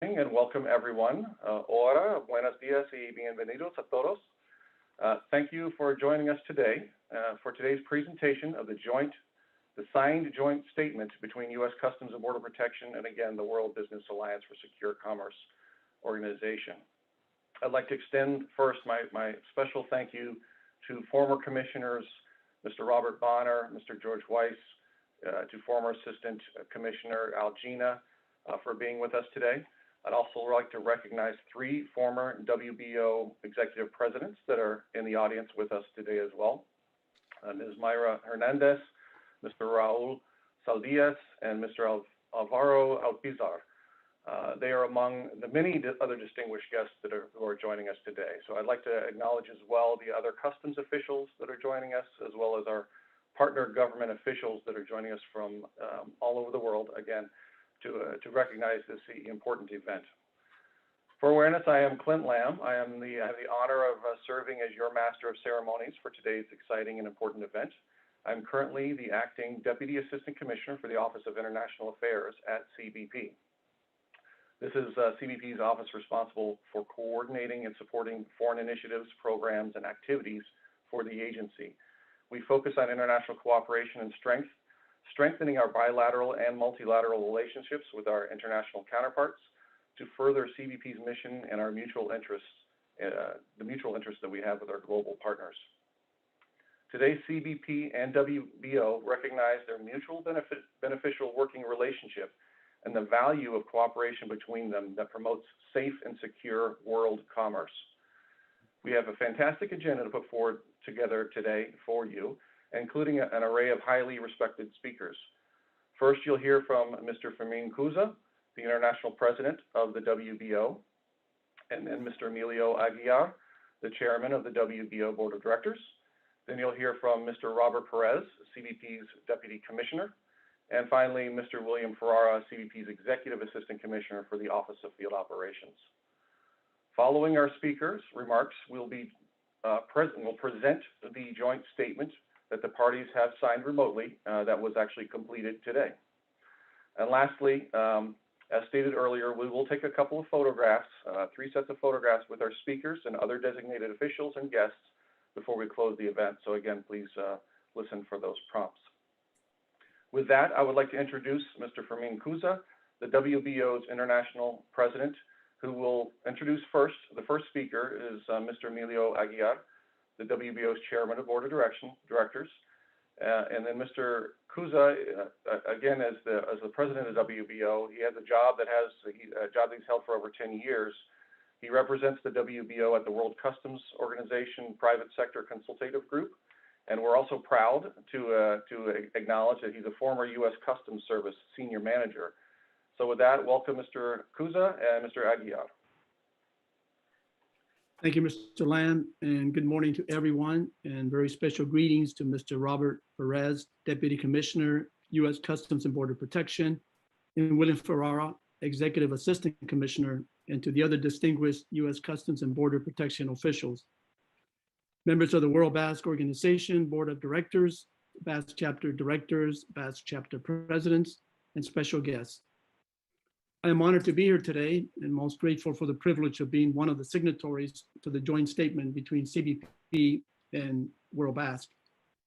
And welcome everyone. Hola, buenos dias y bienvenidos a todos. Thank you for joining us today for today's presentation of the signed joint statement between U.S. Customs and Border Protection and again, the World Business Alliance for Secure Commerce organization. I'd like to extend first my special thank you to former commissioners, Mr. Robert Bonner, Mr. George Weiss, to former Assistant Commissioner Al Gina for being with us today. I'd also like to recognize 3 former WBO executive presidents that are in the audience with us today as well. Ms. Mayra Hernandez, Mr. Raul Saldias, and Mr. Alvaro Alpizar. They are among the many other distinguished guests who are joining us today. So I'd like to acknowledge as well the other customs officials that are joining us, as well as our partner government officials that are joining us from all over the world, again, to recognize this important event. For awareness, I am Clint Lamb. I have the honor of serving as your Master of Ceremonies for today's exciting and important event. I'm currently the Acting Deputy Assistant Commissioner for the Office of International Affairs at CBP. This is CBP's office responsible for coordinating and supporting foreign initiatives, programs, and activities for the agency. We focus on international cooperation and strengthening our bilateral and multilateral relationships with our international counterparts to further CBP's mission and our mutual interests, the mutual interests that we have with our global partners. Today, CBP and WBO recognize their mutual beneficial working relationship and the value of cooperation between them that promotes safe and secure world commerce. We have a fantastic agenda to put forward together today for you, including an array of highly respected speakers. First, you'll hear from Mr. Fermin Cuza, the International President of the WBO, and then Mr. Emilio Aguiar, the Chairman of the WBO Board of Directors. Then you'll hear from Mr. Robert Perez, CBP's Deputy Commissioner, and finally, Mr. William Ferrara, CBP's Executive Assistant Commissioner for the Office of Field Operations. Following our speakers' remarks, we'll present the joint statement that the parties have signed remotely that was actually completed today. And lastly, as stated earlier, we will take a couple of photographs, 3 sets of photographs with our speakers and other designated officials and guests before we close the event. So again, please listen for those prompts. With that, I would like to introduce Mr. Fermin Cuza, the WBO's International President, who will introduce first. The first speaker is Mr. Emilio Aguiar, the WBO's Chairman of Board of Directors. And then Mr. Cuza, again, as the President of WBO, he has a job that he's held for over 10 years. He represents the WBO at the World Customs Organization Private Sector Consultative Group. And we're also proud to acknowledge that he's a former U.S. Customs Service Senior Manager. So with that, welcome Mr. Cuza and Mr. Aguiar. Thank you, Mr. Lamb, and good morning to everyone, and very special greetings to Mr. Robert Perez, Deputy Commissioner, U.S. Customs and Border Protection, and William Ferrara, Executive Assistant Commissioner, and to the other distinguished U.S. Customs and Border Protection officials, members of the World Basque Organization, Board of Directors, Basque Chapter Directors, Basque Chapter Presidents, and special guests. I am honored to be here today and most grateful for the privilege of being one of the signatories to the joint statement between CBP and World Basque,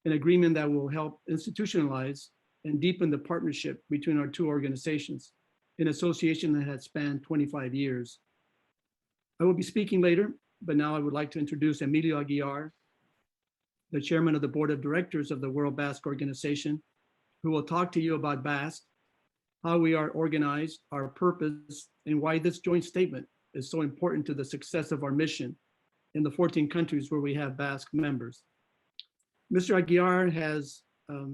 an agreement that will help institutionalize and deepen the partnership between our 2 organizations, an association that has spanned 25 years. I will be speaking later, but now I would like to introduce Emilio Aguiar, the Chairman of the Board of Directors of the World Basque Organization, who will talk to you about Basque, how we are organized, our purpose, and why this joint statement is so important to the success of our mission in the 14 countries where we have Basque members. Mr. Aguiar has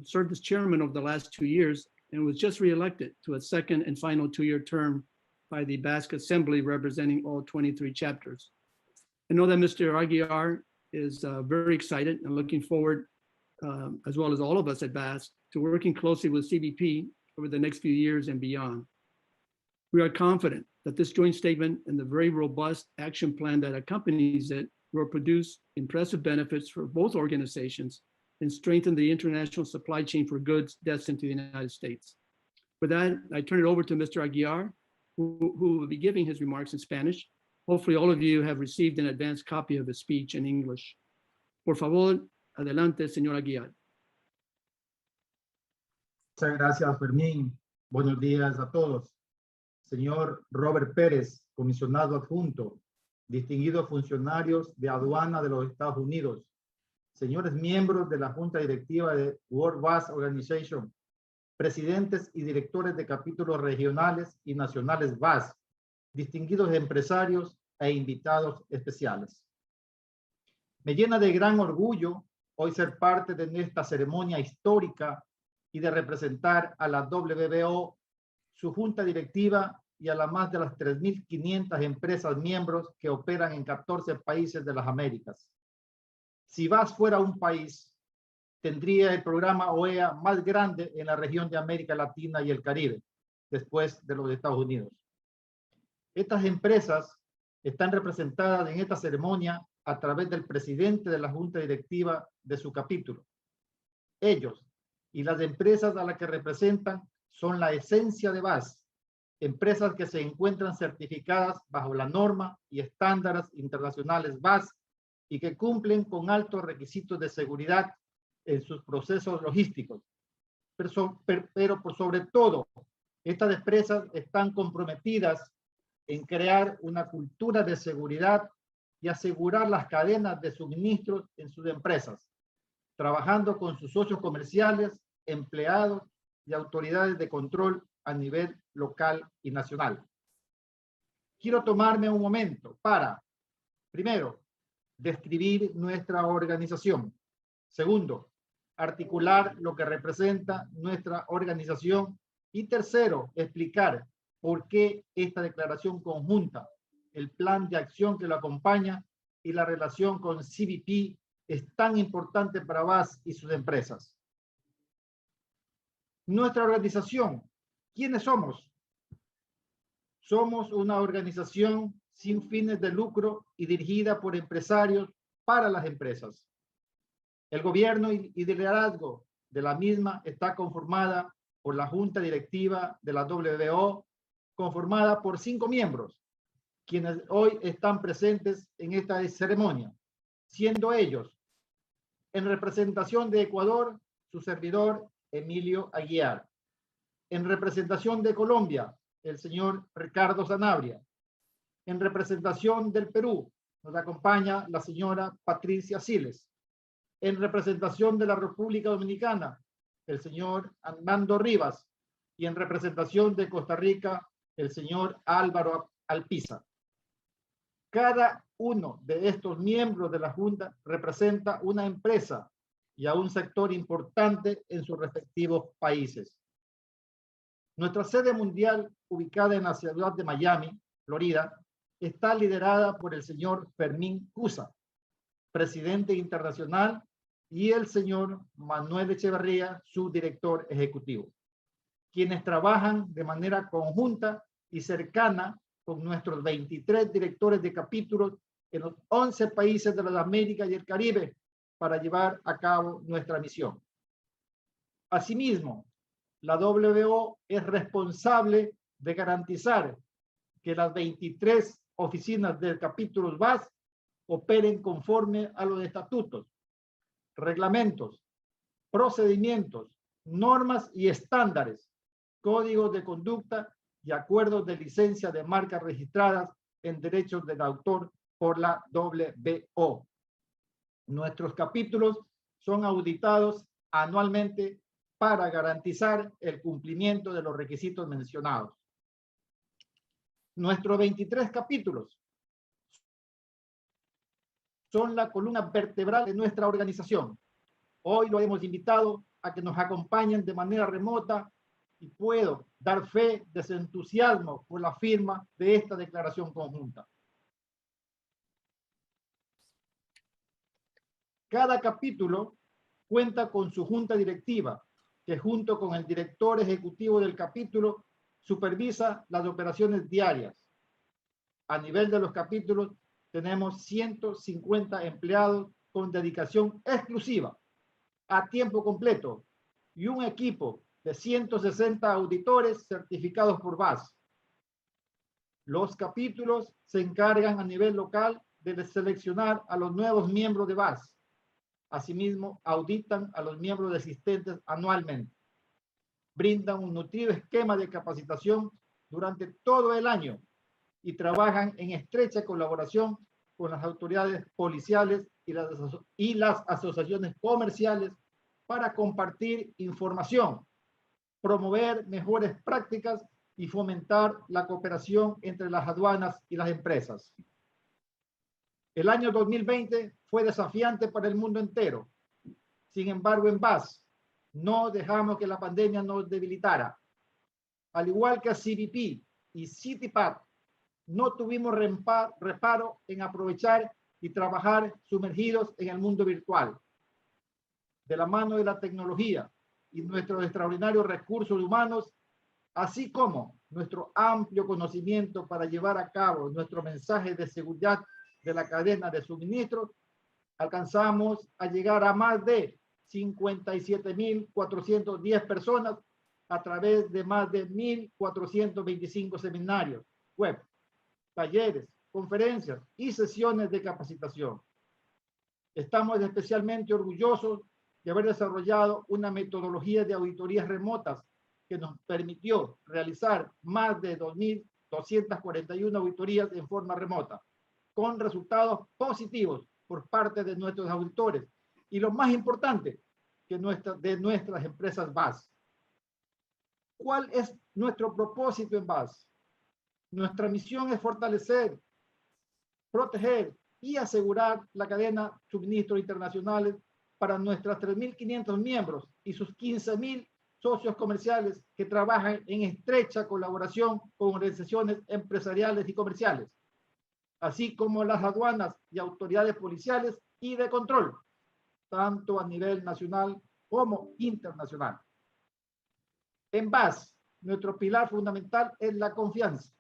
served as chairman over the last 2 years and was just reelected to a second and final 2-year term by the Basque Assembly representing all 23 chapters. I know that Mr. Aguiar is very excited and looking forward, as well as all of us at Basque, to working closely with CBP over the next few years and beyond. We are confident that this joint statement and the very robust action plan that accompanies it will produce impressive benefits for both organizations and strengthen the international supply chain for goods destined to the United States. With that, I turn it over to Mr. Aguiar, who will be giving his remarks in Spanish. Hopefully all of you have received an advanced copy of his speech in English. Por favor, adelante, señor Aguiar. Muchas gracias, Fermín. Buenos días a todos. Señor Robert Pérez, comisionado adjunto, distinguidos funcionarios de aduana de los Estados Unidos, señores miembros de la Junta Directiva de World WAS Organization, presidentes y directores de capítulos regionales y nacionales WAS, distinguidos empresarios e invitados especiales. Me llena de gran orgullo hoy ser parte de esta ceremonia histórica y de representar a la WBO, su junta directiva y a las más de las 3.500 empresas miembros que operan en 14 países de las Américas. Si WAS fuera un país, tendría el programa OEA más grande en la región de América Latina y el Caribe, después de los Estados Unidos. Estas empresas están representadas en esta ceremonia a través del presidente de la junta directiva de su capítulo. Ellos y las empresas a las que representan son la esencia de WAS, empresas que se encuentran certificadas bajo la norma y estándares internacionales WAS y que cumplen con altos requisitos de seguridad en sus procesos logísticos. Pero por sobre todo, estas empresas están comprometidas en crear una cultura de seguridad y asegurar las cadenas de suministros en sus empresas, trabajando con sus socios comerciales, empleados y autoridades de control a nivel local y nacional. Quiero tomarme un momento para, primero, describir nuestra organización. Segundo, articular lo que representa nuestra organización. Y tercero, explicar por qué esta declaración conjunta, el plan de acción que lo acompaña y la relación con CBP es tan importante para WAS y sus empresas. Nuestra organización, ¿quiénes somos? Somos una organización sin fines de lucro y dirigida por empresarios para las empresas. El gobierno y liderazgo de la misma está conformada por la junta directiva de la WBO, conformada por 5 miembros, quienes hoy están presentes en esta ceremonia, siendo ellos, en representación de Ecuador, su servidor Emilio Aguiar; en representación de Colombia, el señor Ricardo Sanabria; en representación del Perú, nos acompaña la señora Patricia Siles; en representación de la República Dominicana, el señor Armando Rivas; y en representación de Costa Rica, el señor Álvaro Alpiza. Cada uno de estos miembros de la Junta representa una empresa y a un sector importante en sus respectivos países. Nuestra sede mundial, ubicada en la ciudad de Miami, Florida, está liderada por el señor Fermín Cusa, presidente internacional, y el señor Manuel Echeverría, su director ejecutivo, quienes trabajan de manera conjunta y cercana con nuestros 23 directores de capítulos en los 11 países de las Américas y el Caribe para llevar a cabo nuestra misión. Asimismo, la WBO es responsable de garantizar que las 23 oficinas del capítulo WAS operen conforme a los estatutos, reglamentos, procedimientos, normas y estándares, códigos de conducta y acuerdos de licencia de marcas registradas en derechos del autor por la WBO. Nuestros capítulos son auditados anualmente para garantizar el cumplimiento de los requisitos mencionados. Nuestros 23 capítulos son la columna vertebral de nuestra organización. Hoy lo hemos invitado a que nos acompañen de manera remota y puedo dar fe de su entusiasmo por la firma de esta declaración conjunta. Cada capítulo cuenta con su junta directiva, que junto con el director ejecutivo del capítulo supervisa las operaciones diarias. A nivel de los capítulos tenemos 150 empleados con dedicación exclusiva, a tiempo completo, y un equipo de 160 auditores certificados por WAS. Los capítulos se encargan a nivel local de seleccionar a los nuevos miembros de BAS. Asimismo, auditan a los miembros existentes anualmente. Brindan un nutrido esquema de capacitación durante todo el año y trabajan en estrecha colaboración con las autoridades policiales y las asociaciones comerciales para compartir información, promover mejores prácticas y fomentar la cooperación entre las aduanas y las empresas. El año 2020 fue desafiante para el mundo entero. Sin embargo, en BAS no dejamos que la pandemia nos debilitara. Al igual que a CBP y CITIPAT, no tuvimos reparo en aprovechar y trabajar sumergidos en el mundo virtual. De la mano de la tecnología y nuestros extraordinarios recursos humanos, así como nuestro amplio conocimiento para llevar a cabo nuestro mensaje de seguridad de la cadena de suministros, alcanzamos a llegar a más de 57.410 personas a través de más de 1.425 seminarios web, talleres, conferencias y sesiones de capacitación. Estamos especialmente orgullosos de haber desarrollado una metodología de auditorías remotas que nos permitió realizar más de 2.241 auditorías en forma remota, con resultados positivos por parte de nuestros auditores y lo más importante, de nuestras empresas BAS. ¿Cuál es nuestro propósito en BAS? Nuestra misión es fortalecer, proteger y asegurar la cadena de suministros internacionales para nuestras 3.500 miembros y sus 15.000 socios comerciales que trabajan en estrecha colaboración con organizaciones empresariales y comerciales, así como las aduanas y autoridades policiales y de control, tanto a nivel nacional como internacional. En BAS, nuestro pilar fundamental es la confianza.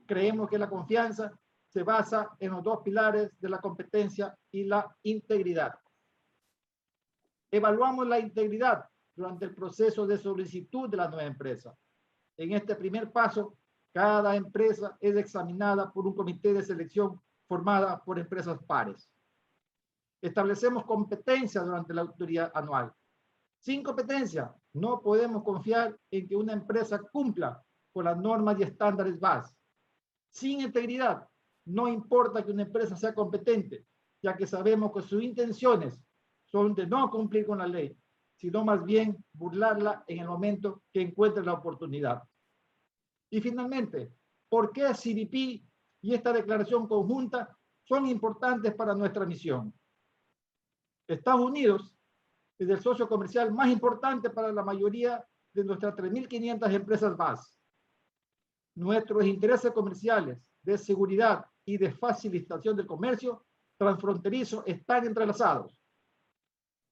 Creemos que la confianza se basa en los dos pilares de la competencia y la integridad. Evaluamos la integridad durante el proceso de solicitud de la nueva empresa. En este primer paso, cada empresa es examinada por un comité de selección formada por empresas pares. Establecemos competencia durante la auditoría anual. Sin competencia, no podemos confiar en que una empresa cumpla con las normas y estándares BAS. Sin integridad, no importa que una empresa sea competente, ya que sabemos que sus intenciones son de no cumplir con la ley, sino más bien burlarla en el momento que encuentre la oportunidad. Y finalmente, ¿por qué CBP y esta declaración conjunta son importantes para nuestra misión? Estados Unidos es el socio comercial más importante para la mayoría de nuestras 3.500 empresas BAS. Nuestros intereses comerciales de seguridad y de facilitación del comercio transfronterizo están entrelazados.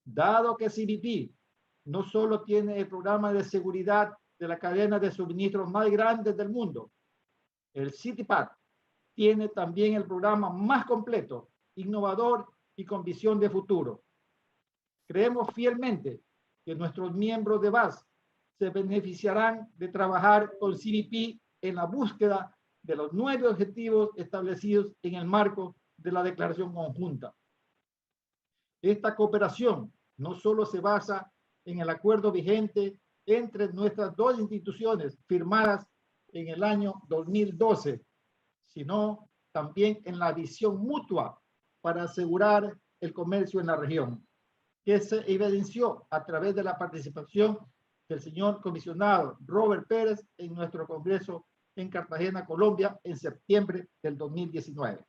Dado que CBP no solo tiene el programa de seguridad de la cadena de suministros más grande del mundo, el CITIPAT tiene también el programa más completo, innovador y con visión de futuro. Creemos fielmente que nuestros miembros de BAS se beneficiarán de trabajar con CBP en la búsqueda de los 9 objetivos establecidos en el marco de la declaración conjunta. Esta cooperación no solo se basa en el acuerdo vigente entre nuestras dos instituciones firmadas en el año 2012, sino también en la visión mutua para asegurar el comercio en la región, que se evidenció a través de la participación del señor comisionado Robert Pérez en nuestro Congreso en Cartagena, Colombia, en septiembre del 2019.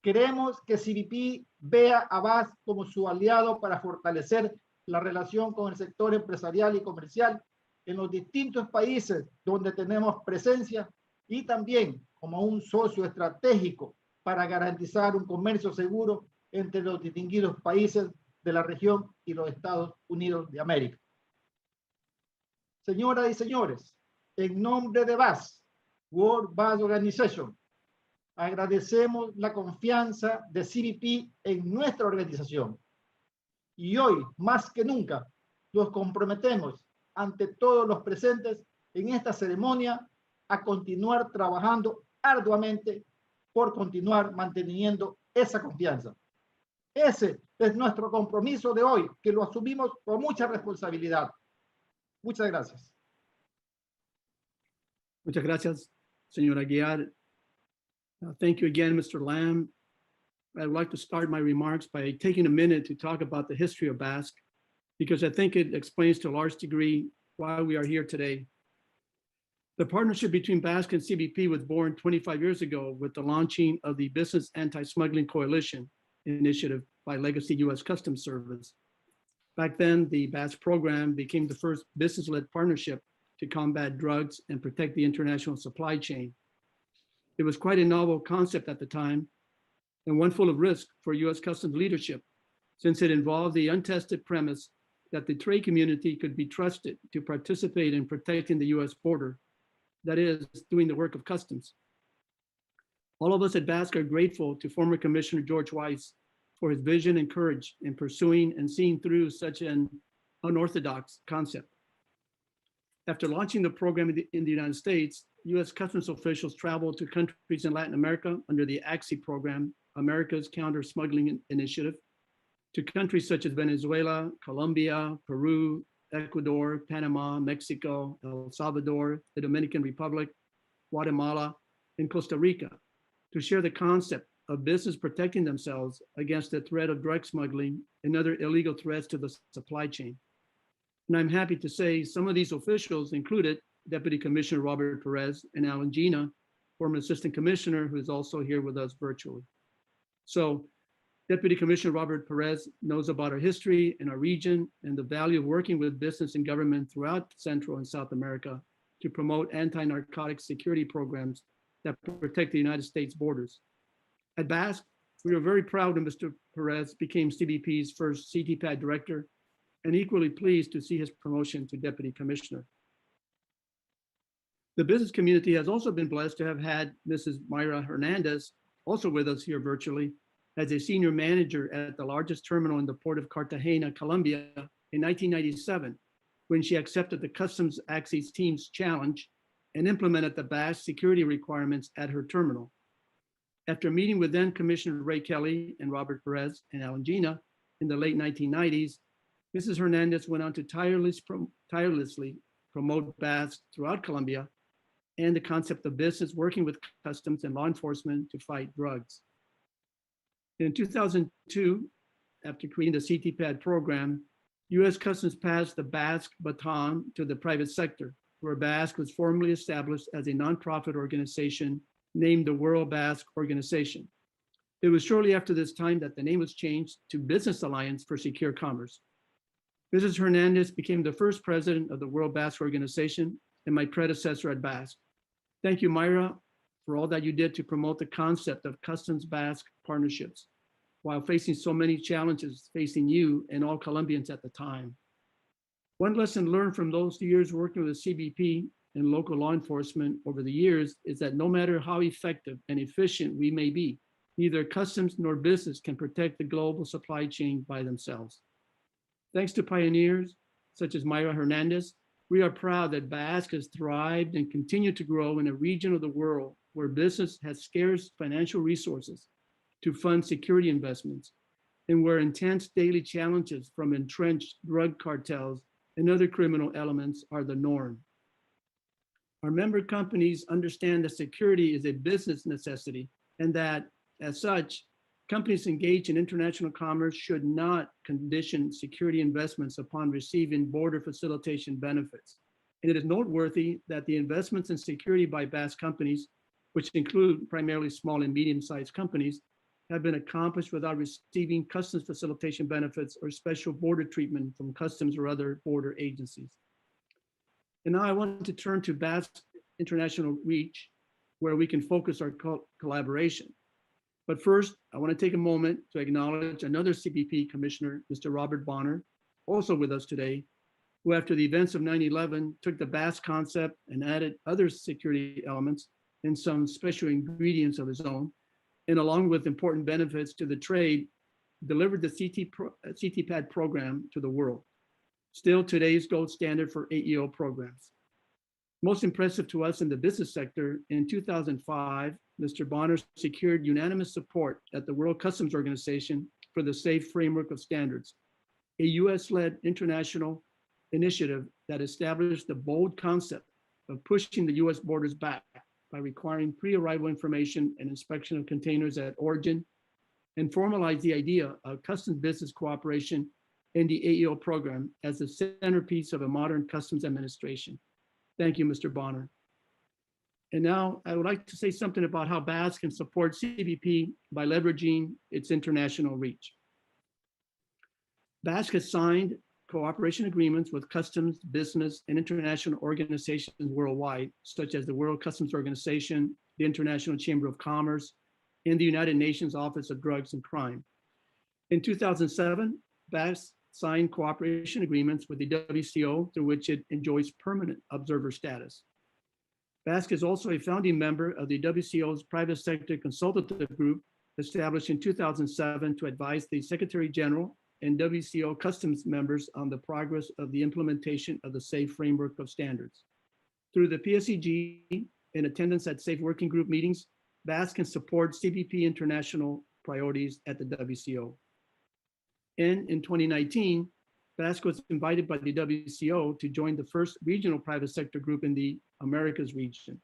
Queremos que CBP vea a BAS como su aliado para fortalecer la relación con el sector empresarial y comercial en los distintos países donde tenemos presencia y también como un socio estratégico para garantizar un comercio seguro entre los distinguidos países de la región y los Estados Unidos de América. Señoras y señores, en nombre de BAS, World BAS Organization, agradecemos la confianza de CBP en nuestra organización. Y hoy, más que nunca, nos comprometemos ante todos los presentes en esta ceremonia a continuar trabajando arduamente por continuar manteniendo esa confianza. Ese es nuestro compromiso de hoy, que lo asumimos con mucha responsabilidad. Muchas gracias. Muchas gracias, señor Aguiar. Thank you again, Mr. Lamb. I'd like to start my remarks by taking a minute to talk about the history of BASC, because I think it explains to a large degree why we are here today. The partnership between BASC and CBP was born 25 years ago with the launching of the Business Anti-Smuggling Coalition initiative by Legacy U.S. Customs Service. Back then, the BASC program became the first business-led partnership to combat drugs and protect the international supply chain. It was quite a novel concept at the time, and one full of risk for U.S. Customs leadership, since it involved the untested premise that the trade community could be trusted to participate in protecting the U.S. border, that is, doing the work of customs. All of us at BASC are grateful to former Commissioner George Weiss for his vision and courage in pursuing and seeing through such an unorthodox concept. After launching the program in the United States, U.S. Customs officials traveled to countries in Latin America under the AXI program, America's Counter-Smuggling Initiative, to countries such as Venezuela, Colombia, Peru, Ecuador, Panama, Mexico, El Salvador, the Dominican Republic, Guatemala, and Costa Rica, to share the concept of business protecting themselves against the threat of drug smuggling and other illegal threats to the supply chain. And I'm happy to say some of these officials included Deputy Commissioner Robert Perez and Alan Gina, former Assistant Commissioner, who is also here with us virtually. So Deputy Commissioner Robert Perez knows about our history and our region and the value of working with business and government throughout Central and South America to promote anti-narcotic security programs that protect the United States borders. At BASC, we are very proud that Mr. Perez became CBP's first CTPAD director, and equally pleased to see his promotion to Deputy Commissioner. The business community has also been blessed to have had Mrs. Mayra Hernandez, also with us here virtually, as a senior manager at the largest terminal in the port of Cartagena, Colombia, in 1997, when she accepted the Customs Axis team's challenge and implemented the BASC security requirements at her terminal. After meeting with then Commissioner Ray Kelly and Robert Perez and Alan Gina in the late 1990s, Mrs. Hernandez went on to tirelessly promote BASC throughout Colombia and the concept of business working with customs and law enforcement to fight drugs. In 2002, after creating the CTPAD program, U.S. Customs passed the BASC baton to the private sector, where BASC was formally established as a nonprofit organization named the World BASC Organization. It was shortly after this time that the name was changed to Business Alliance for Secure Commerce. Mrs. Hernandez became the first president of the World BASC Organization and my predecessor at BASC. Thank you, Mayra, for all that you did to promote the concept of Customs BASC partnerships, while facing so many challenges facing you and all Colombians at the time. One lesson learned from those years working with the CBP and local law enforcement over the years is that no matter how effective and efficient we may be, neither customs nor business can protect the global supply chain by themselves. Thanks to pioneers such as Mayra Hernandez, we are proud that BASC has thrived and continued to grow in a region of the world where business has scarce financial resources to fund security investments, and where intense daily challenges from entrenched drug cartels and other criminal elements are the norm. Our member companies understand that security is a business necessity, and that, as such, companies engaged in international commerce should not condition security investments upon receiving border facilitation benefits. And it is noteworthy that the investments in security by BASC companies, which include primarily small and medium-sized companies, have been accomplished without receiving customs facilitation benefits or special border treatment from customs or other border agencies. And now I want to turn to BASC international reach, where we can focus our collaboration. But first, I want to take a moment to acknowledge another CBP commissioner, Mr. Robert Bonner, also with us today, who after the events of 9/11 took the BASC concept and added other security elements and some special ingredients of his own, and along with important benefits to the trade, delivered the CTPAD program to the world, still today's gold standard for AEO programs. Most impressive to us in the business sector, in 2005, Mr. Bonner secured unanimous support at the World Customs Organization for the Safe Framework of Standards, a US-led international initiative that established the bold concept of pushing the US borders back by requiring pre-arrival information and inspection of containers at origin, and formalized the idea of customs business cooperation in the AEO program as the centerpiece of a modern customs administration. Thank you, Mr. Bonner. And now I would like to say something about how BAS can support CBP by leveraging its international reach. BAS has signed cooperation agreements with customs, business, and international organizations worldwide, such as the World Customs Organization, the International Chamber of Commerce, and the United Nations Office of Drugs and Crime. In 2007, BAS signed cooperation agreements with the WCO, through which it enjoys permanent observer status. BAS is also a founding member of the WCO's Private Sector Consultative Group, established in 2007 to advise the Secretary General and WCO customs members on the progress of the implementation of the Safe Framework of Standards. Through the PSEG and attendance at Safe Working Group meetings, BAS can support CBP international priorities at the WCO. And in 2019, BAS was invited by the WCO to join the first regional private sector group in the Americas region.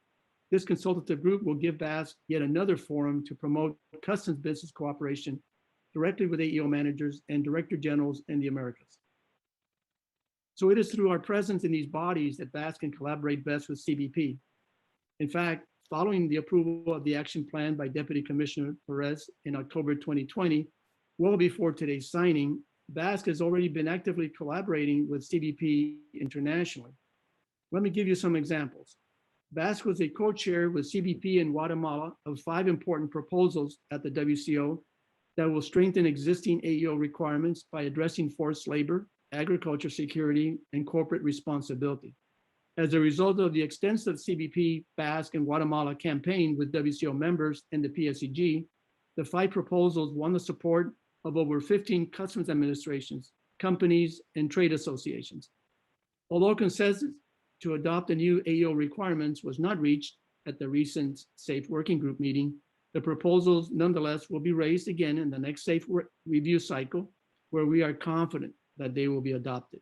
This consultative group will give BAS yet another forum to promote customs business cooperation directly with AEO managers and director generals in the Americas. So it is through our presence in these bodies that BAS can collaborate best with CBP. In fact, following the approval of the action plan by Deputy Commissioner Perez in October 2020, well before today's signing, BAS has already been actively collaborating with CBP internationally. Let me give you some examples. BAS was a co-chair with CBP in Guatemala of 5 important proposals at the WCO that will strengthen existing AEO requirements by addressing forced labor, agriculture security, and corporate responsibility. As a result of the extensive CBP, Basque, and Guatemala campaign with WCO members and the PSEG, the 5 proposals won the support of over 15 customs administrations, companies, and trade associations. Although consensus to adopt the new AEO requirements was not reached at the recent Safe Working Group meeting, the proposals nonetheless will be raised again in the next Safe review cycle, where we are confident that they will be adopted.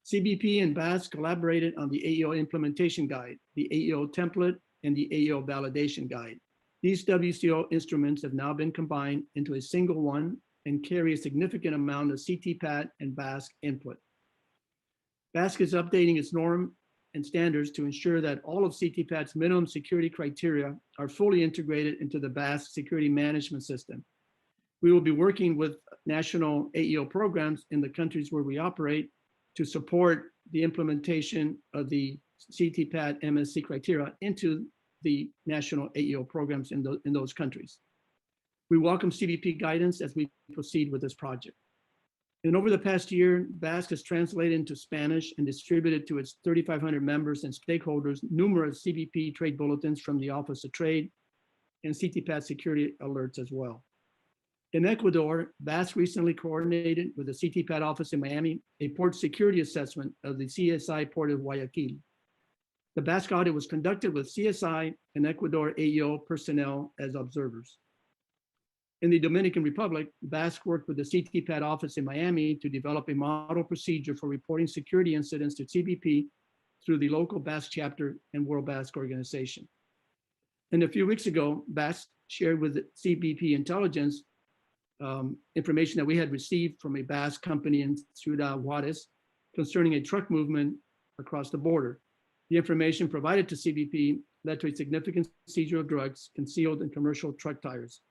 CBP and BAS collaborated on the AEO implementation guide, the AEO template, and the AEO validation guide. These WCO instruments have now been combined into a single one and carry a significant amount of CTPAT and BAS input. BAS is updating its norm and standards to ensure that all of CTPAT's minimum security criteria are fully integrated into the BAS security management system. We will be working with national AEO programs in the countries where we operate to support the implementation of the CTPAT MSC criteria into the national AEO programs in those countries. We welcome CBP guidance as we proceed with this project. And over the past year, BAS has translated into Spanish and distributed to its 3,500 members and stakeholders numerous CBP trade bulletins from the Office of Trade and CTPAT security alerts as well. In Ecuador, BAS recently coordinated with the CTPAT office in Miami a port security assessment of the CSI port of Guayaquil. The BAS audit was conducted with CSI and Ecuador AEO personnel as observers. In the Dominican Republic, BAS worked with the CTPAT office in Miami to develop a model procedure for reporting security incidents to CBP through the local BAS chapter and World BAS organization. And a few weeks ago, BAS shared with CBP intelligence information that we had received from a BAS company in Ciudad Juarez concerning a truck movement across the border. The information provided to CBP led to a significant seizure of drugs concealed in commercial truck tires.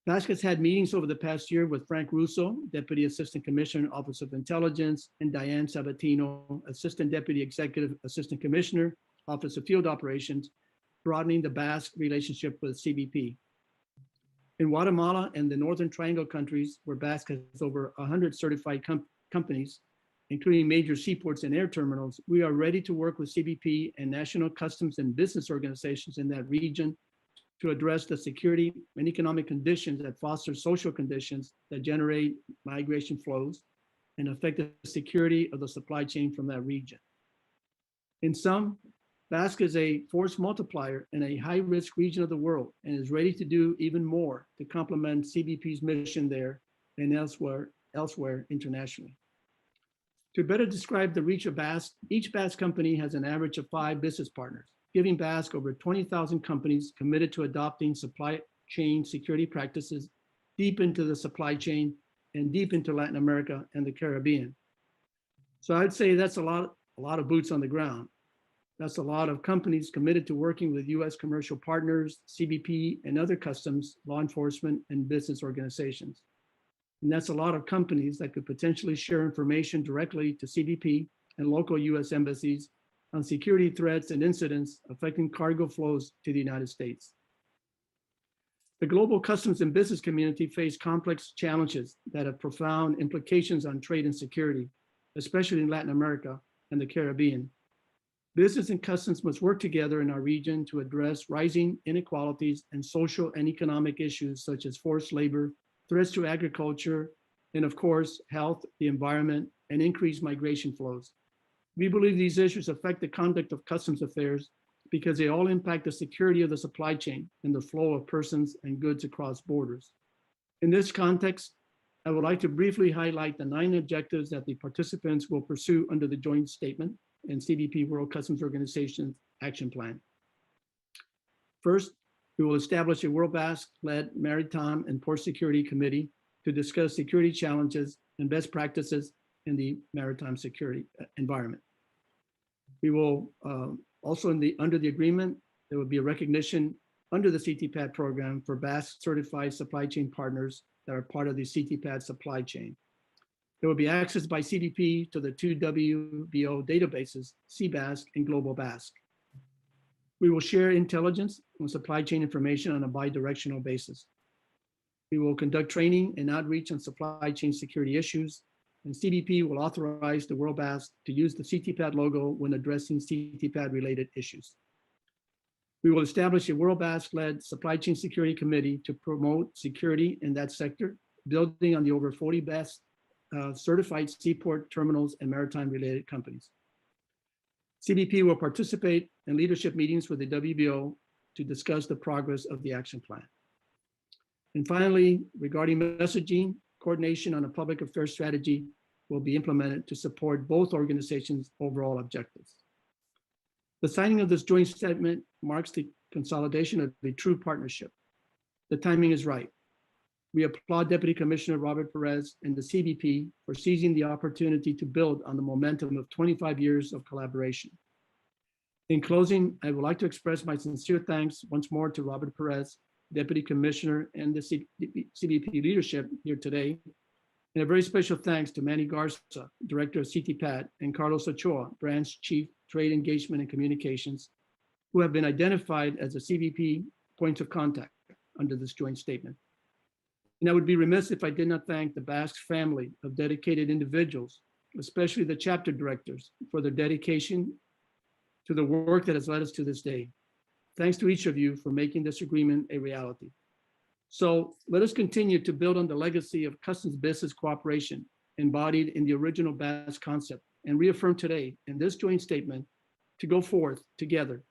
BAS has had meetings over the past year with Frank Russo, Deputy Assistant Commissioner, Office of Intelligence, and Diane Sabatino, Assistant Deputy Executive Assistant Commissioner, Office of Field Operations, broadening the BAS relationship with CBP. In Guatemala and the Northern Triangle countries, where BAS has over 100 certified companies, including major seaports and air terminals, we are ready to work with CBP and national customs and business organizations in that region to address the security and economic conditions that foster social conditions that generate migration flows and affect the security of the supply chain from that region. In sum, Basque is a force multiplier in a high-risk region of the world and is ready to do even more to complement CBP's mission there and elsewhere internationally. To better describe the reach of Basque, each Basque company has an average of 5 business partners, giving Basque over 20,000 companies committed to adopting supply chain security practices deep into the supply chain and deep into Latin America and the Caribbean. So I'd say that's a lot of boots on the ground. That's a lot of companies committed to working with US commercial partners, CBP, and other customs, law enforcement, and business organizations. And that's a lot of companies that could potentially share information directly to CBP and local US embassies on security threats and incidents affecting cargo flows to the United States. The global customs and business community face complex challenges that have profound implications on trade and security, especially in Latin America and the Caribbean. Business and customs must work together in our region to address rising inequalities and social and economic issues such as forced labor, threats to agriculture, and of course, health, the environment, and increased migration flows. We believe these issues affect the conduct of customs affairs because they all impact the security of the supply chain and the flow of persons and goods across borders. In this context, I would like to briefly highlight the 9 objectives that the participants will pursue under the joint statement and CBP World Customs Organization's action plan. First, we will establish a World Basque-led Maritime and Port Security Committee to discuss security challenges and best practices in the maritime security environment. We will also, under the agreement, there will be a recognition under the CTPAT program for Basque certified supply chain partners that are part of the CTPAT supply chain. There will be access by CBP to the 2 WBO databases, CBasque and Global Basque. We will share intelligence on supply chain information on a bi-directional basis. We will conduct training and outreach on supply chain security issues, and CBP will authorize the World Basque to use the CTPAT logo when addressing CTPAT-related issues. We will establish a World Basque-led supply chain security committee to promote security in that sector, building on the over 40 Basque certified seaport terminals and maritime-related companies. CBP will participate in leadership meetings with the WBO to discuss the progress of the action plan. And finally, regarding messaging, coordination on a public affairs strategy will be implemented to support both organizations' overall objectives. The signing of this joint statement marks the consolidation of a true partnership. The timing is right. We applaud Deputy Commissioner Robert Perez and the CBP for seizing the opportunity to build on the momentum of 25 years of collaboration. In closing, I would like to express my sincere thanks once more to Robert Perez, Deputy Commissioner, and the CBP leadership here today. And a very special thanks to Manny Garza, Director of CTPAT, and Carlos Ochoa, Branch Chief, Trade Engagement and Communications, who have been identified as the CBP points of contact under this joint statement. And I would be remiss if I did not thank the Basque family of dedicated individuals, especially the chapter directors, for their dedication to the work that has led us to this day. Thanks to each of you for making this agreement a reality. So let us continue to build on the legacy of customs business cooperation embodied in the original Basque concept and reaffirm today in this joint statement to go forth together,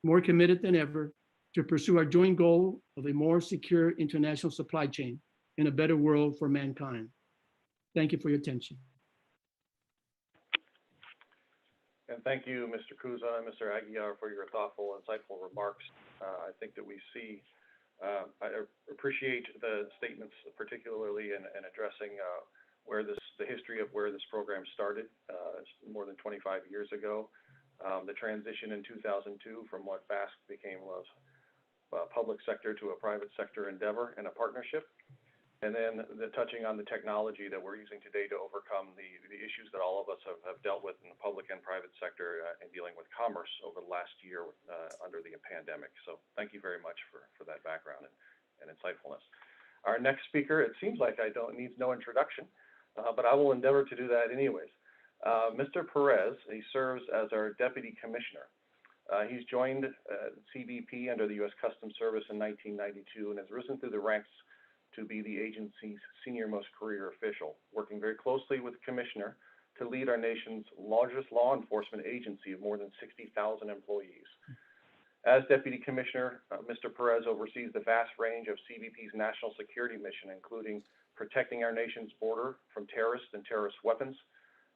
more committed than ever, to pursue our joint goal of a more secure international supply chain in a better world for mankind. Thank you for your attention. And thank you, Mr. Cuza and Mr. Aguilar, for your thoughtful, insightful remarks. I think that we see, I appreciate the statements, particularly in addressing the history of where this program started more than 25 years ago, the transition in 2002 from what Basque became was public sector to a private sector endeavor and a partnership. And then the touching on the technology that we're using today to overcome the issues that all of us have dealt with in the public and private sector in dealing with commerce over the last year under the pandemic. So thank you very much for that background and insightfulness. Our next speaker, it seems like needs no introduction, but I will endeavor to do that anyways. Mr. Perez, he serves as our Deputy Commissioner. He's joined CBP under the U.S. Customs Service in 1992 and has risen through the ranks to be the agency's senior-most career official, working very closely with the Commissioner to lead our nation's largest law enforcement agency of more than 60,000 employees. As Deputy Commissioner, Mr. Perez oversees the vast range of CBP's national security mission, including protecting our nation's border from terrorists and terrorist weapons,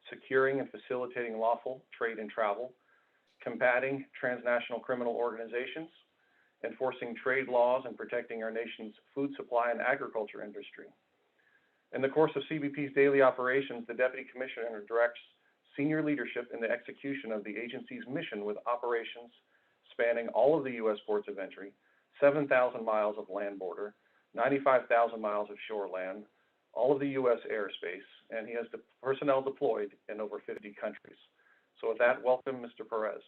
securing and facilitating lawful trade and travel, combating transnational criminal organizations, enforcing trade laws, and protecting our nation's food supply and agriculture industry. In the course of CBP's daily operations, the Deputy Commissioner directs senior leadership in the execution of the agency's mission with operations spanning all of the U.S. ports of entry, 7,000 miles of land border, 95,000 miles of shoreland, all of the U.S. airspace, and he has the personnel deployed in over 50 countries. So with that, welcome, Mr. Perez.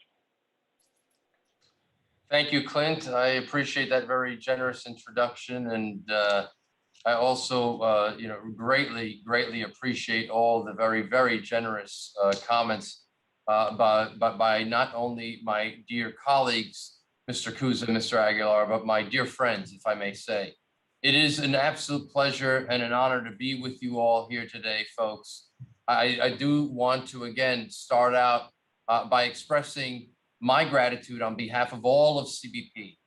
Thank you, Clint. I appreciate that very generous introduction, and I also, greatly appreciate all the very generous comments by not only my dear colleagues, Mr. Cusa and Mr. Aguilar, but my dear friends, if I may say. It is an absolute pleasure and an honor to be with you all here today, folks. I do want to again start out by expressing my gratitude on behalf of all of CBP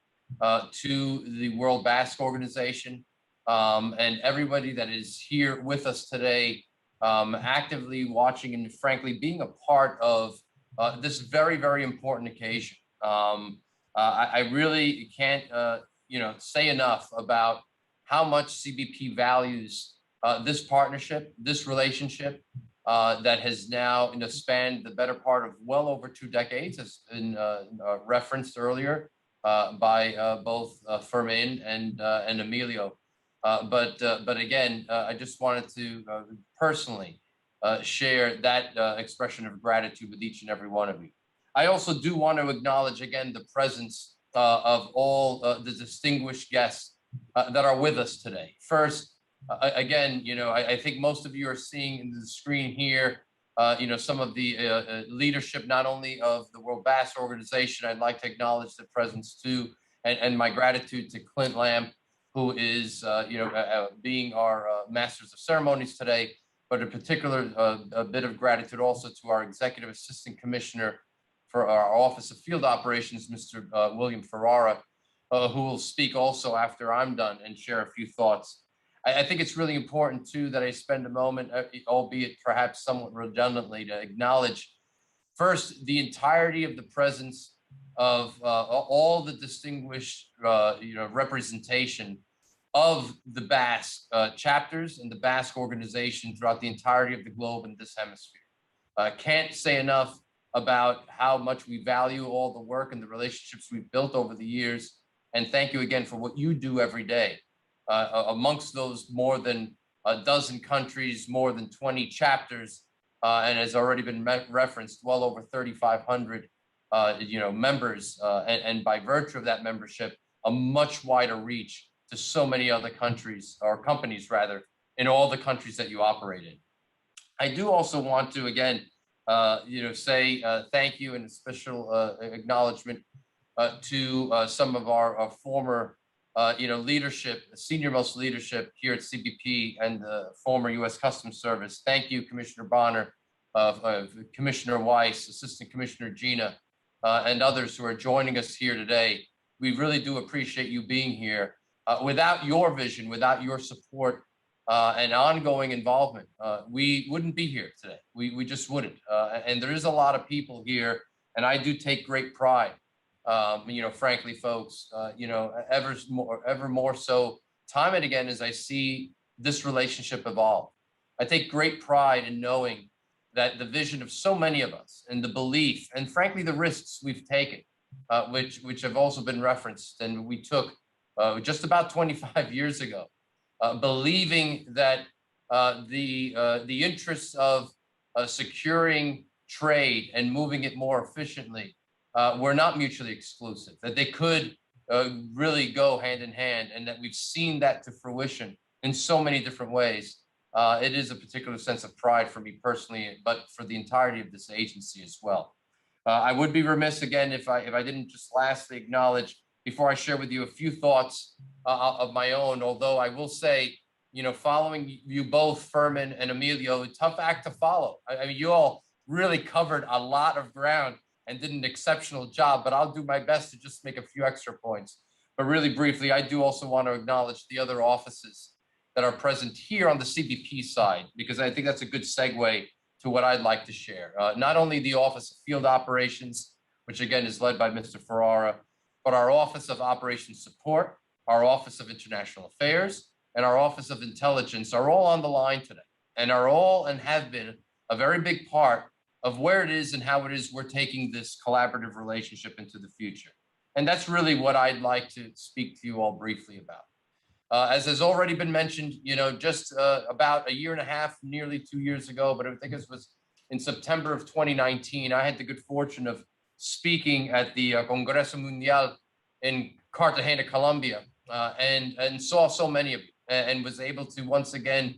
to the World Basque Organization and everybody that is here with us today, actively watching and frankly being a part of this very important occasion. I really can't say enough about how much CBP values this partnership, this relationship that has now spanned the better part of well over 2 decades, as been referenced earlier by both Fermin and Emilio. But again, I just wanted to personally share that expression of gratitude with each and every one of you. I also do want to acknowledge again the presence of all the distinguished guests that are with us today. First, again, I think most of you are seeing in the screen here, some of the leadership, not only of the World Basque Organization. I'd like to acknowledge the presence too, and my gratitude to Clint Lamb, who is, being our Masters of Ceremonies today, but in particular, a bit of gratitude also to our Executive Assistant Commissioner for our Office of Field Operations, Mr. William Ferrara, who will speak also after I'm done and share a few thoughts. I think it's really important too that I spend a moment, albeit perhaps somewhat redundantly, to acknowledge first the entirety of the presence of all the distinguished representation of the Basque chapters and the Basque organization throughout the entirety of the globe and this hemisphere. Can't say enough about how much we value all the work and the relationships we've built over the years. And thank you again for what you do every day. Amongst those more than a dozen countries, more than 20 chapters, and has already been referenced, well over 3,500 members, and by virtue of that membership, a much wider reach to so many other countries, or companies rather, in all the countries that you operate in. I do also want to again, say thank you and a special acknowledgement to some of our former leadership, senior most leadership here at CBP and the former U.S. Customs Service. Thank you, Commissioner Bonner, Commissioner Weiss, Assistant Commissioner Gina, and others who are joining us here today. We really do appreciate you being here. Without your vision, without your support and ongoing involvement, we wouldn't be here today. We just wouldn't. And there is a lot of people here, and I do take great pride. Frankly, folks, ever more so, time and again, as I see this relationship evolve, I take great pride in knowing that the vision of so many of us and the belief and frankly, the risks we've taken, which have also been referenced and we took just about 25 years ago, believing that the interests of securing trade and moving it more efficiently were not mutually exclusive, that they could really go hand in hand, and that we've seen that to fruition in so many different ways. It is a particular sense of pride for me personally, but for the entirety of this agency as well. I would be remiss again if I didn't just lastly acknowledge, before I share with you a few thoughts of my own, although I will say, following you both, Furman and Emilio, a tough act to follow. I mean, you all really covered a lot of ground and did an exceptional job, but I'll do my best to just make a few extra points. But really briefly, I do also want to acknowledge the other offices that are present here on the CBP side, because I think that's a good segue to what I'd like to share. Not only the Office of Field Operations, which again is led by Mr. Ferrara, but our Office of Operations Support, our Office of International Affairs, and our Office of Intelligence are all on the line today and are all and have been a very big part of where it is and how it is we're taking this collaborative relationship into the future. And that's really what I'd like to speak to you all briefly about. As has already been mentioned, just about a year and a half, nearly 2 years ago, but I think it was in September of 2019, I had the good fortune of speaking at the Congreso Mundial in Cartagena, Colombia, and saw so many of you and was able to once again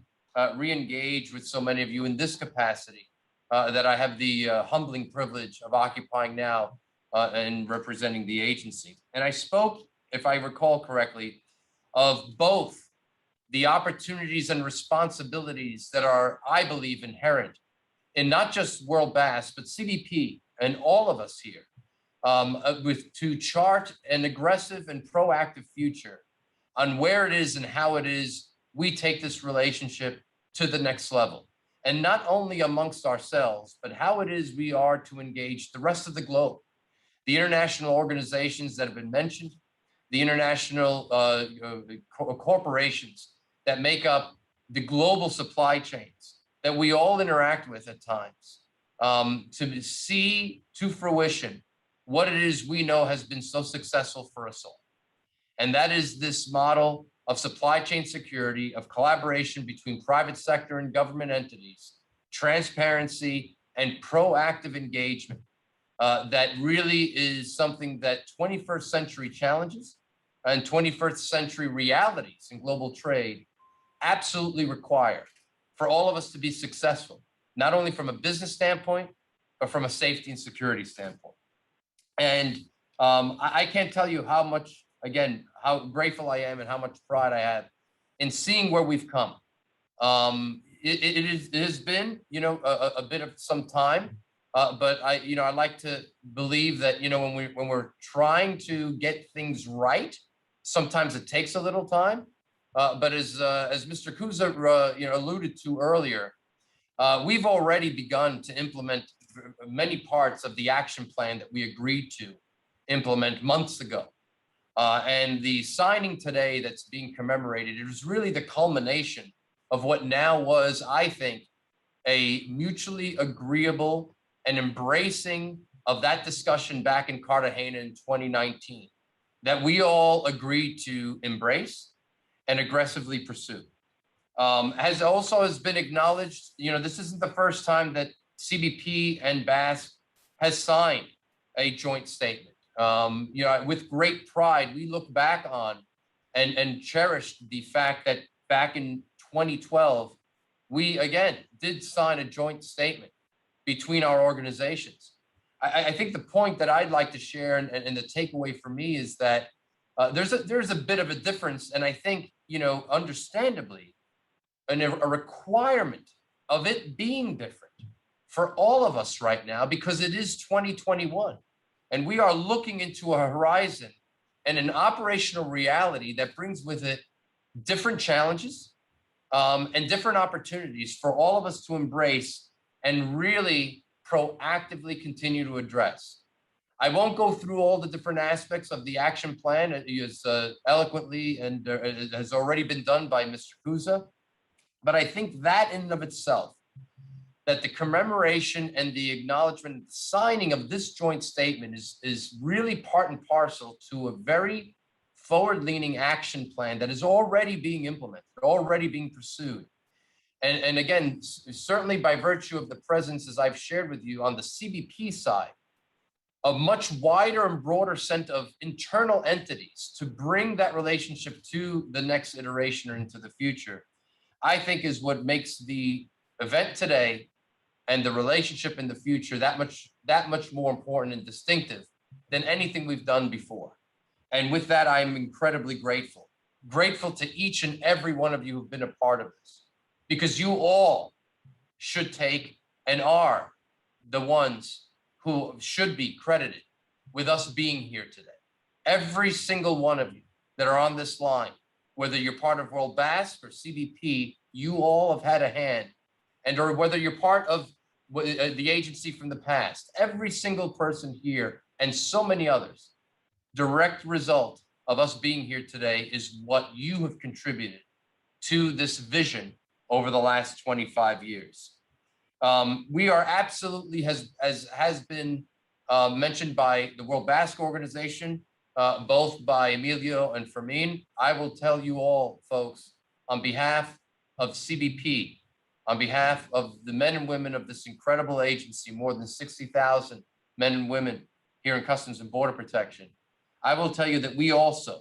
re-engage with so many of you in this capacity that I have the humbling privilege of occupying now and representing the agency. And I spoke, if I recall correctly, of both the opportunities and responsibilities that are, I believe, inherent in not just World Bass, but CBP and all of us here to chart an aggressive and proactive future on where it is and how it is we take this relationship to the next level. And not only amongst ourselves, but how it is we are to engage the rest of the globe. The international organizations that have been mentioned, the international corporations that make up the global supply chains that we all interact with at times, to see to fruition what it is we know has been so successful for us all. And that is this model of supply chain security, of collaboration between private sector and government entities, transparency, and proactive engagement. That really is something that 21st century challenges and 21st century realities in global trade absolutely require for all of us to be successful, not only from a business standpoint, but from a safety and security standpoint. And I can't tell you how much, again, how grateful I am and how much pride I have in seeing where we've come. It has been, a bit of some time. But I like to believe that, when we're trying to get things right, sometimes it takes a little time. But as Mr. Kuza, alluded to earlier, we've already begun to implement many parts of the action plan that we agreed to implement months ago. And the signing today that's being commemorated, it was really the culmination of what now was, I think, a mutually agreeable and embracing of that discussion back in Cartagena in 2019 that we all agreed to embrace and aggressively pursue. As also has been acknowledged, this isn't the first time that CBP and BASC has signed a joint statement. With great pride, we look back on and cherish the fact that back in 2012, we again did sign a joint statement between our organizations. I think the point that I'd like to share and the takeaway for me is that there's a bit of a difference, and I think, understandably, a requirement of it being different for all of us right now, because it is 2021, and we are looking into a horizon and an operational reality that brings with it different challenges and different opportunities for all of us to embrace and really proactively continue to address. I won't go through all the different aspects of the action plan as eloquently and it has already been done by Mr. Kuza, but I think that in and of itself, that the commemoration and the acknowledgement, the signing of this joint statement is really part and parcel to a very forward-leaning action plan that is already being implemented, already being pursued. And again, certainly by virtue of the presence, as I've shared with you on the CBP side, a much wider and broader set of internal entities to bring that relationship to the next iteration or into the future, I think is what makes the event today and the relationship in the future that much more important and distinctive than anything we've done before. And with that, I'm incredibly grateful grateful to each and every one of you who've been a part of this, because you all should take and are the ones who should be credited with us being here today. Every single one of you that are on this line, whether you're part of World Basque or CBP, you all have had a hand, and or whether you're part of the agency from the past, every single person here and so many others, direct result of us being here today is what you have contributed to this vision over the last 25 years. We are absolutely, as has been mentioned by the World Basque Organization, both by Emilio and Fermin, I will tell you all, folks, on behalf of CBP, on behalf of the men and women of this incredible agency, more than 60,000 men and women here in Customs and Border Protection, I will tell you that we also,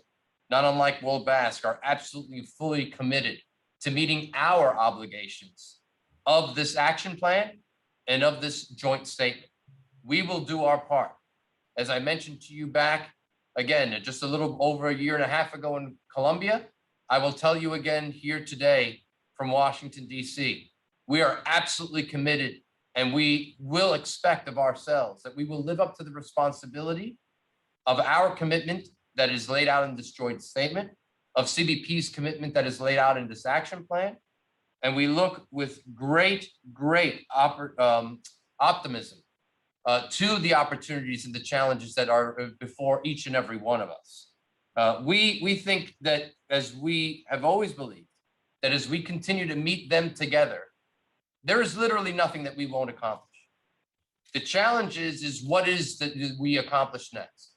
not unlike World Basque, are absolutely fully committed to meeting our obligations of this action plan and of this joint statement. We will do our part. As I mentioned to you back, again, just a little over a year and a half ago in Colombia, I will tell you again here today from Washington, D.C., we are absolutely committed, and we will expect of ourselves that we will live up to the responsibility of our commitment that is laid out in this joint statement, of CBP's commitment that is laid out in this action plan. And we look with great optimism to the opportunities and the challenges that are before each and every one of us. We think that, as we have always believed, that as we continue to meet them together, there is literally nothing that we won't accomplish. The challenge is what is that we accomplish next.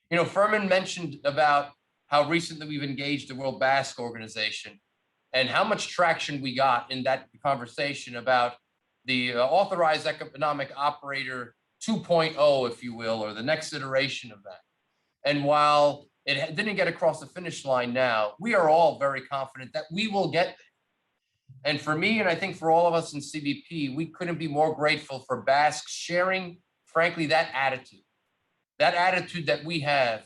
You know, Furman mentioned about how recently we've engaged the World Basque Organization and how much traction we got in that conversation about the authorized economic operator 2.0, if you will, or the next iteration of that. And while it didn't get across the finish line now, we are all very confident that we will get there. And for me, and I think for all of us in CBP, we couldn't be more grateful for Basque sharing, frankly, that attitude that we have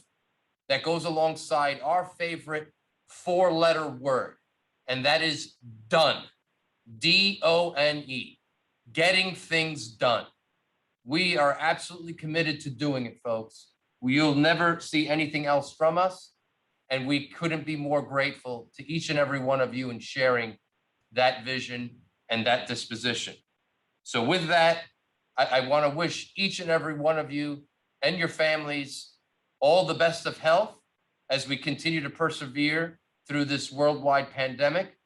that goes alongside our favorite four-letter word, and that is done, D-O-N-E, getting things done. We are absolutely committed to doing it, folks. You'll never see anything else from us, and we couldn't be more grateful to each and every one of you in sharing that vision and that disposition. So with that, I want to wish each and every one of you and your families all the best of health as we continue to persevere through this worldwide pandemic.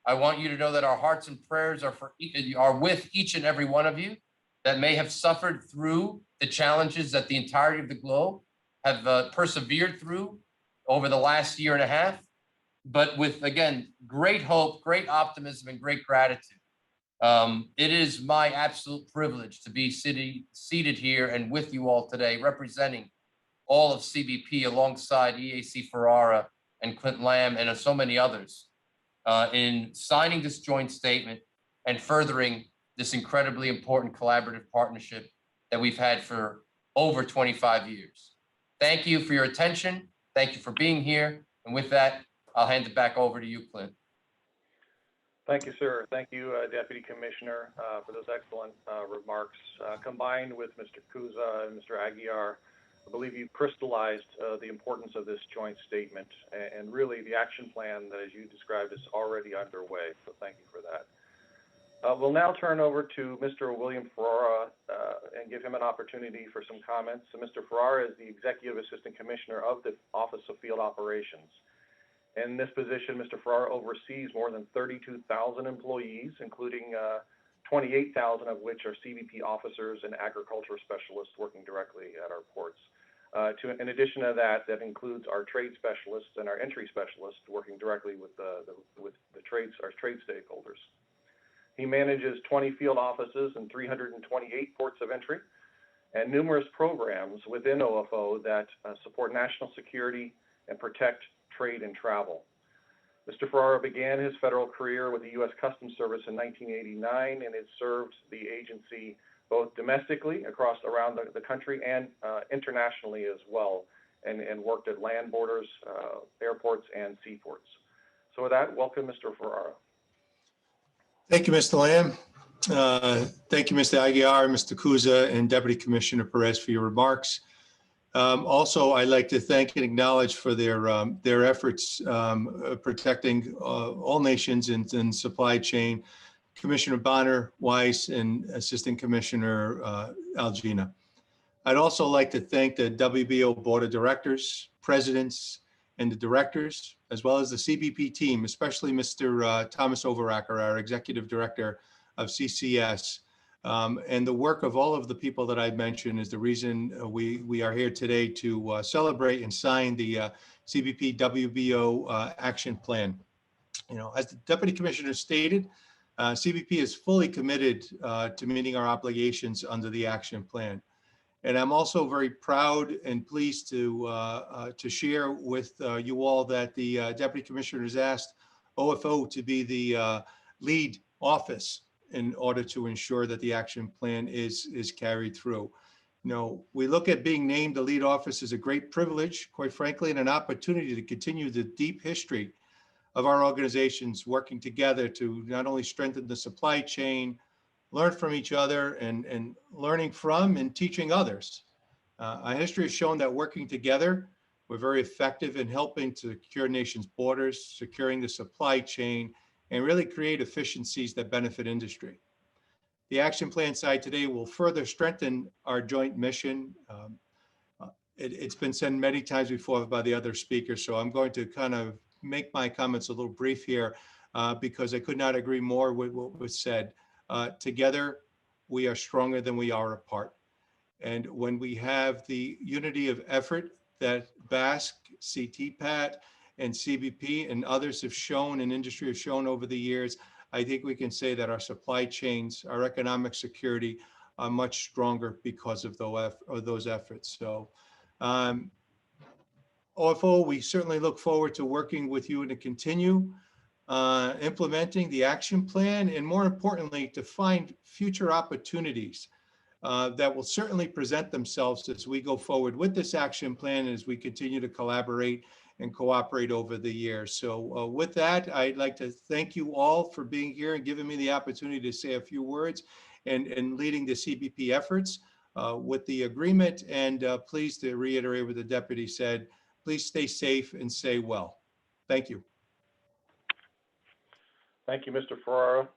I want you to know that our hearts and prayers are with each and every one of you that may have suffered through the challenges that the entirety of the globe have persevered through over the last year and a half, but with, again, great hope, great optimism, and great gratitude. It is my absolute privilege to be seated here and with you all today, representing all of CBP alongside EAC Ferrara and Clint Lamb and so many others in signing this joint statement and furthering this incredibly important collaborative partnership that we've had for over 25 years. Thank you for your attention. Thank you for being here. And with that, I'll hand it back over to you, Clint. Thank you, sir. Thank you, Deputy Commissioner, for those excellent remarks. Combined with Mr. Cusa and Mr. Aguiar, I believe you crystallized the importance of this joint statement and really the action plan that, as you described, is already underway. So thank you for that. We'll now turn over to Mr. William Ferrara and give him an opportunity for some comments. So Mr. Ferrara is the Executive Assistant Commissioner of the Office of Field Operations. In this position, Mr. Ferrara oversees more than 32,000 employees, including 28,000 of which are CBP officers and agriculture specialists working directly at our ports. In addition to that, that includes our trade specialists and our entry specialists working directly with our trade stakeholders. He manages 20 field offices and 328 ports of entry and numerous programs within OFO that support national security and protect trade and travel. Mr. Ferrara began his federal career with the U.S. Customs Service in 1989 and has served the agency both domestically around the country and internationally as well, and worked at land borders, airports, and seaports. So with that, welcome, Mr. Ferrara. Thank you, Mr. Lamb. Thank you, Mr. Aguiar, Mr. Kuza, and Deputy Commissioner Perez for your remarks. Also, I'd like to thank and acknowledge for their efforts protecting all nations in supply chain, Commissioner Bonner, Weiss, and Assistant Commissioner Algina. I'd also like to thank the WBO Board of Directors, presidents, and the directors, as well as the CBP team, especially Mr. Thomas Overacker, our Executive Director of CCS. And the work of all of the people that I've mentioned is the reason we are here today to celebrate and sign the CBP WBO action plan. You know, as the Deputy Commissioner stated, CBP is fully committed to meeting our obligations under the action plan. And I'm also very proud and pleased to share with you all that the Deputy Commissioner has asked OFO to be the lead office in order to ensure that the action plan is carried through. You know, we look at being named the lead office as a great privilege, quite frankly, and an opportunity to continue the deep history of our organizations working together to not only strengthen the supply chain, learn from each other, and learning from and teaching others. Our history has shown that working together, we're very effective in helping to secure nations' borders, securing the supply chain, and really create efficiencies that benefit industry. The action plan side today will further strengthen our joint mission. It's been said many times before by the other speakers, so I'm going to kind of make my comments a little brief here because I could not agree more with what was said. Together, we are stronger than we are apart. And when we have the unity of effort that BASC, CTPAT, and CBP and others have shown and industry have shown over the years, I think we can say that our supply chains, our economic security are much stronger because of those efforts. So OFO, we certainly look forward to working with you and to continue implementing the action plan, and more importantly, to find future opportunities that will certainly present themselves as we go forward with this action plan as we continue to collaborate and cooperate over the years. So with that, I'd like to thank you all for being here and giving me the opportunity to say a few words and leading the CBP efforts with the agreement. And pleased to reiterate what the deputy said, please stay safe and stay well. Thank you. Thank you, Mr. Ferrara.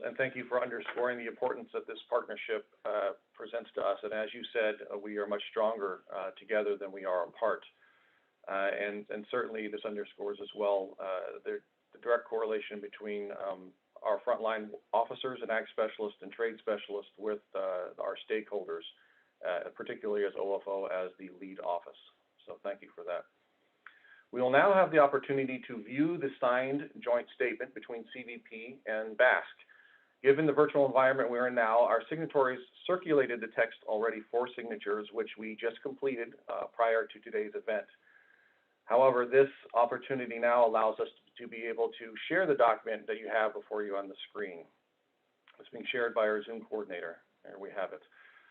And thank you for underscoring the importance that this partnership presents to us. And as you said, we are much stronger together than we are apart. And certainly this underscores as well the direct correlation between our frontline officers and ag specialists and trade specialists with our stakeholders, particularly as OFO as the lead office. So thank you for that. We will now have the opportunity to view the signed joint statement between CBP and BASC. Given the virtual environment we're in now, our signatories circulated the text already for signatures, which we just completed prior to today's event. However, this opportunity now allows us to be able to share the document that you have before you on the screen. It's being shared by our Zoom coordinator. There we have it.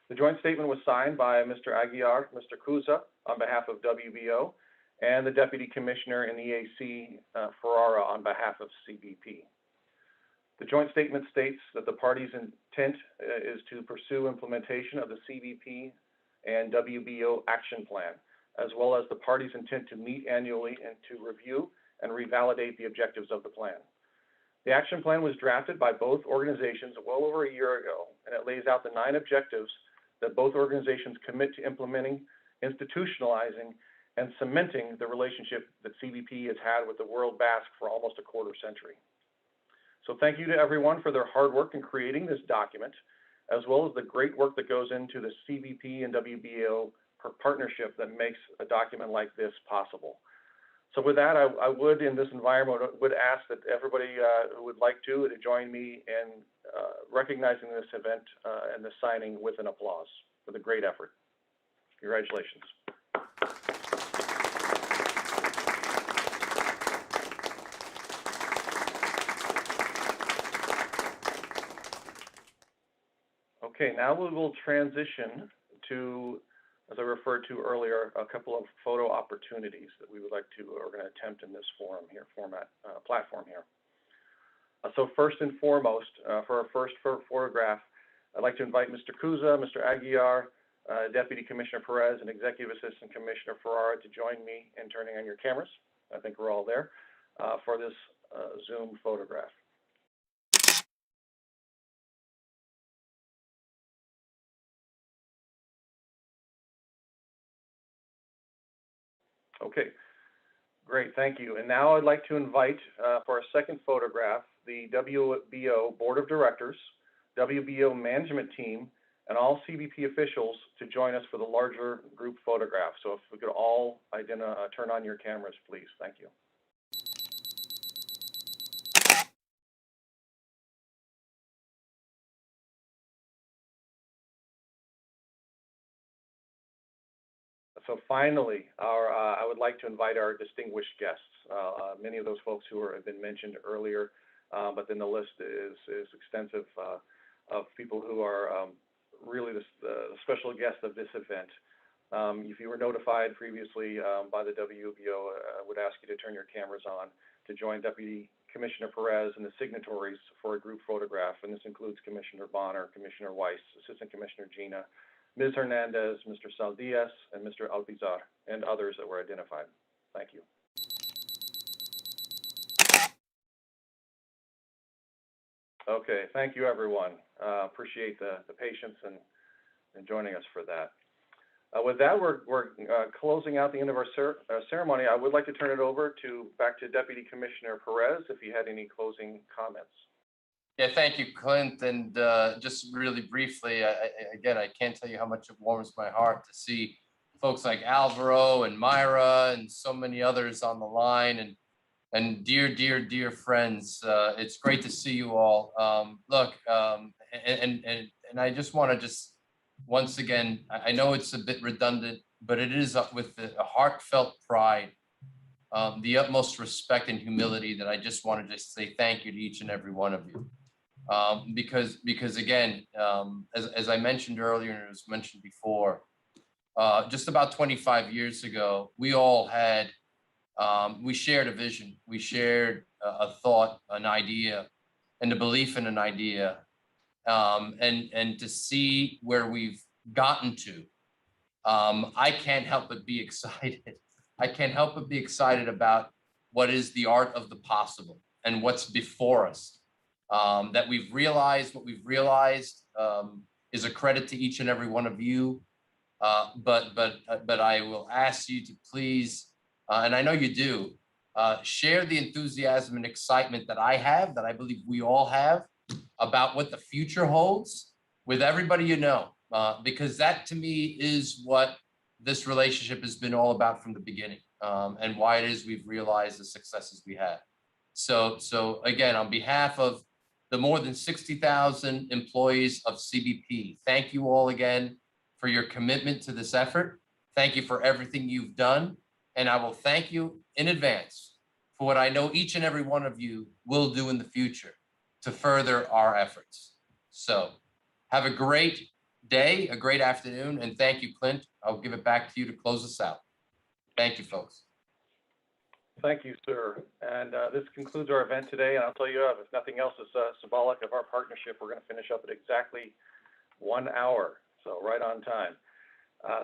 The joint statement was signed by Mr. Aguiar, Mr. Kuza on behalf of WBO, and the Deputy Commissioner in the EAC, Ferrara, on behalf of CBP. The joint statement states that the parties' intent is to pursue implementation of the CBP and WBO action plan, as well as the parties' intent to meet annually and to review and revalidate the objectives of the plan. The action plan was drafted by both organizations well over a year ago, and it lays out the 9 objectives that both organizations commit to implementing, institutionalizing, and cementing the relationship that CBP has had with the World BASC for almost a quarter century. So thank you to everyone for their hard work in creating this document, as well as the great work that goes into the CBP and WBO partnership that makes a document like this possible. So with that, I would, in this environment, would ask that everybody who would like to join me in recognizing this event and the signing with an applause for the great effort. Congratulations. Okay, now we will transition to as I referred to earlier, a couple of photo opportunities that we would like to, or going to attempt in this platform here. So first and foremost, for our first photograph, I'd like to invite Mr. Kuza, Mr. Aguiar, Deputy Commissioner Perez, and Executive Assistant Commissioner Ferrara to join me in turning on your cameras. I think we're all there for this Zoom photograph. Okay, great, thank you. And now I'd like to invite for our second photograph, the WBO Board of Directors, WBO Management Team, and all CBP officials to join us for the larger group photograph. So if we could all turn on your cameras, please. Thank you. So finally, I would like to invite our distinguished guests. Many of those folks who have been mentioned earlier, but then the list is extensive of people who are really the special guests of this event. If you were notified previously by the WBO, I would ask you to turn your cameras on to join Deputy Commissioner Perez and the signatories for a group photograph. And this includes Commissioner Bonner, Commissioner Weiss, Assistant Commissioner Gina, Ms. Hernandez, Mr. Saldias, and Mr. Alpizar, and others that were identified. Thank you. Okay, thank you, everyone. Appreciate the patience and joining us for that. With that, we're closing out the end of our ceremony. I would like to turn it back to Deputy Commissioner Perez if he had any closing comments. Yeah, thank you, Clint. And just really briefly, again, I can't tell you how much it warms my heart to see folks like Alvaro and Myra and so many others on the line, and dear friends. It's great to see you all. Look, and I just want to once again, I know it's a bit redundant, but it is with a heartfelt pride, the utmost respect and humility that I just want to say thank you to each and every one of you. Because again, as I mentioned earlier, and it was mentioned before, just about 25 years ago, we all had, we shared a vision, we shared a thought, an idea, and a belief in an idea, and to see where we've gotten to, I can't help but be excited. I can't help but be excited about what is the art of the possible and what's before us. That we've realized, what we've realized is a credit to each and every one of you. But I will ask you to please, and I know you do, share the enthusiasm and excitement that I have, that I believe we all have, about what the future holds with everybody you know, because that to me is what this relationship has been all about from the beginning, and why it is we've realized the successes we had. So again, on behalf of the more than 60,000 employees of CBP, thank you all again for your commitment to this effort. Thank you for everything you've done. And I will thank you in advance for what I know each and every one of you will do in the future to further our efforts. So have a great day, a great afternoon, and thank you, Clint. I'll give it back to you to close us out. Thank you, folks. Thank you, sir. And this concludes our event today. And I'll tell you, if nothing else is symbolic of our partnership, we're going to finish up at exactly 1 hour. So right on time.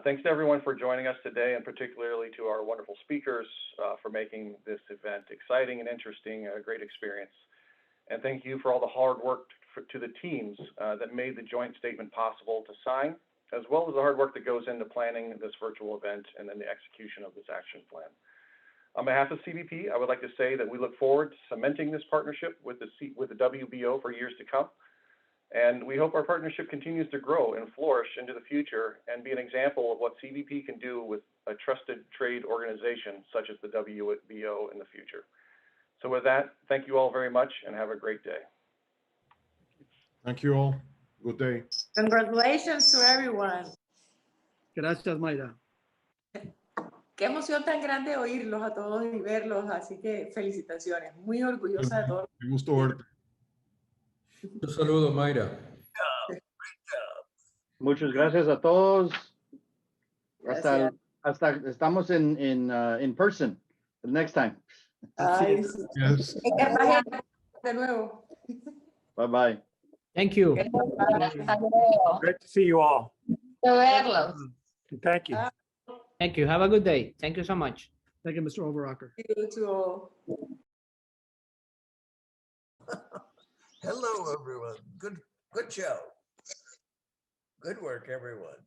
Thanks to everyone for joining us today, and particularly to our wonderful speakers for making this event exciting and interesting, a great experience. And thank you for all the hard work to the teams that made the joint statement possible to sign, as well as the hard work that goes into planning this virtual event and then the execution of this action plan. On behalf of CBP, I would like to say that we look forward to cementing this partnership with the WBO for years to come. And we hope our partnership continues to grow and flourish into the future and be an example of what CBP can do with a trusted trade organization such as the WBO in the future. So with that, thank you all very much and have a great day. Thank you all. Good day. Congratulations to everyone. Gracias, Mayra. Qué emoción tan grande oírlos a todos y verlos, así que felicitaciones. Muy orgullosa de todos. Me gustó verte. Un saludo, Mayra. Muchas gracias a todos. Gracias. hasta estamos in person the next time. Ay, sí. Yes. Es más, de nuevo. Bye bye. Thank you. Great to see you all. Verlos. Thank you. Thank you. Have a good day. Thank you so much. Thank you, Mr. Overrocker. You too. Hello, everyone. Good show. Good work, everyone.